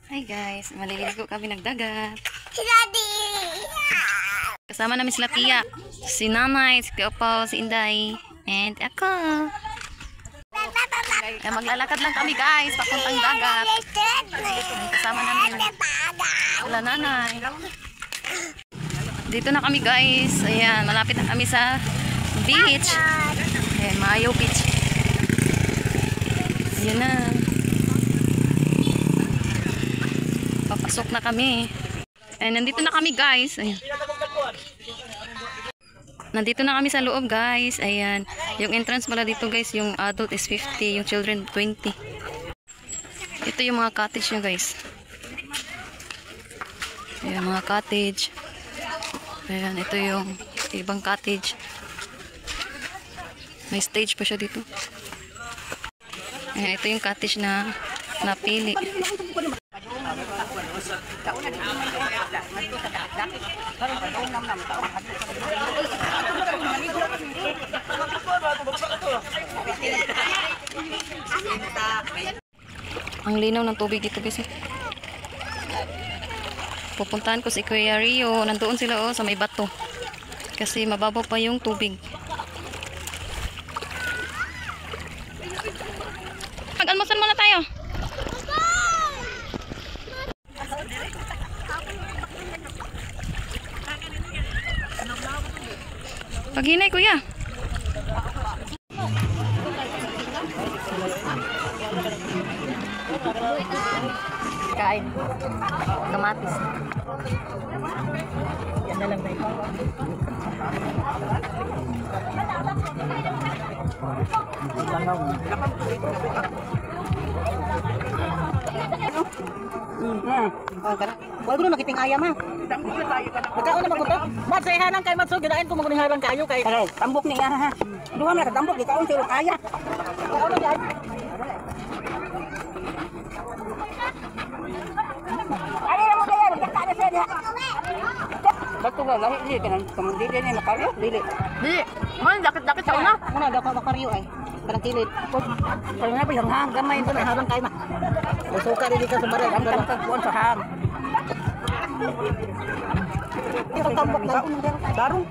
Hi guys, maliligo kami nagdagat. Daddy! Kasama namin sila Pia, si Nanay, si Piopaw, si Inday, and ako. Kaya maglalakad lang kami guys, papuntang dagat. Kasama namin sila Nanay. Dito na kami guys, ayan, malapit na kami sa beach. Ayan, Mayo Beach. Ayan na. Papasok na kami. Ayan, nandito na kami guys. Ayan. Nandito na kami sa loob guys. Ayan. Yung entrance pala dito guys, yung adult is 50, yung children 20. Ito yung mga cottage nyo guys. Ayan, mga cottage. Ayan, ito yung ibang cottage. May stage pa siya dito. Ayan, ito yung cottage na napili. Ang linaw ng tubig dito guys. Pupuntahan ko si Kuya Rio. Nandoon sila sa may bato. Kasi mababaw pa yung tubig. Mag-almusal muna tayo. Paghinay kuya. Kain. Kamatis. Yan na lang tayo. Wala nakiting ayam ha. Magkaon na magutot. Mad sa ihanan kay Madsog, ginain ko magunihayang kayo kay tambok niya ha. Duha na ka tambok, di kaon sila kaya. Kaon na diyan. Ari mo kaya, magkakala sa diha. Bato ba lahi di kanang kamundili ni nakaryo, dili. Di. Man dakit-dakit sa una. Muna daw makaryo ay. Parang kilid. Parang na ba yung hang gamay ito na harang kay ma. Suka rin dito sa baray, ang dalang kuan sa hang. Ito tambok na tarong.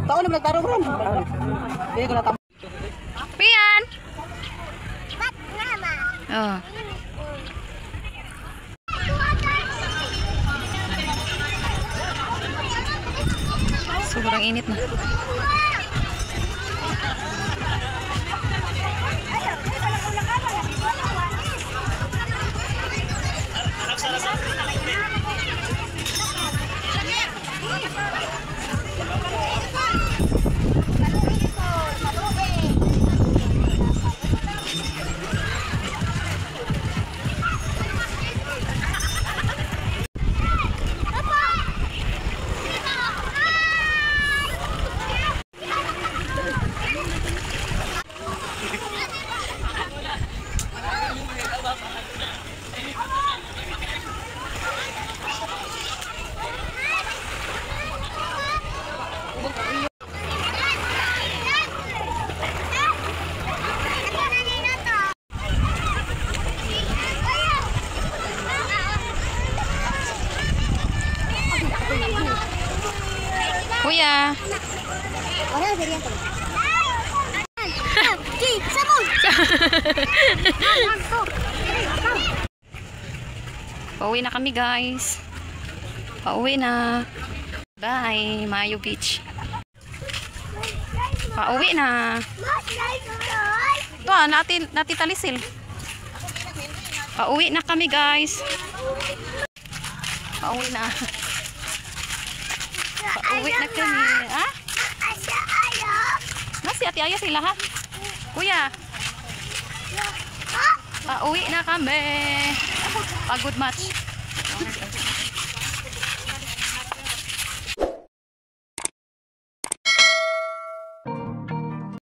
Taon na tarong ron. Dili ko na tambok. Pian. Ba't mama? Oh. Sobrang init na. Kuya. Wala na diriyan ko. Ki, sabon. Pauwi na kami guys. Pauwi na. Bye, Mayo Beach. Pauwi na. Ito natin talisil. Pauwi na kami guys. Pauwi na. Pauwi na kami. Ha? Nasi ati ayah sila ha? Kuya. Pauwi na kami. Pagod match.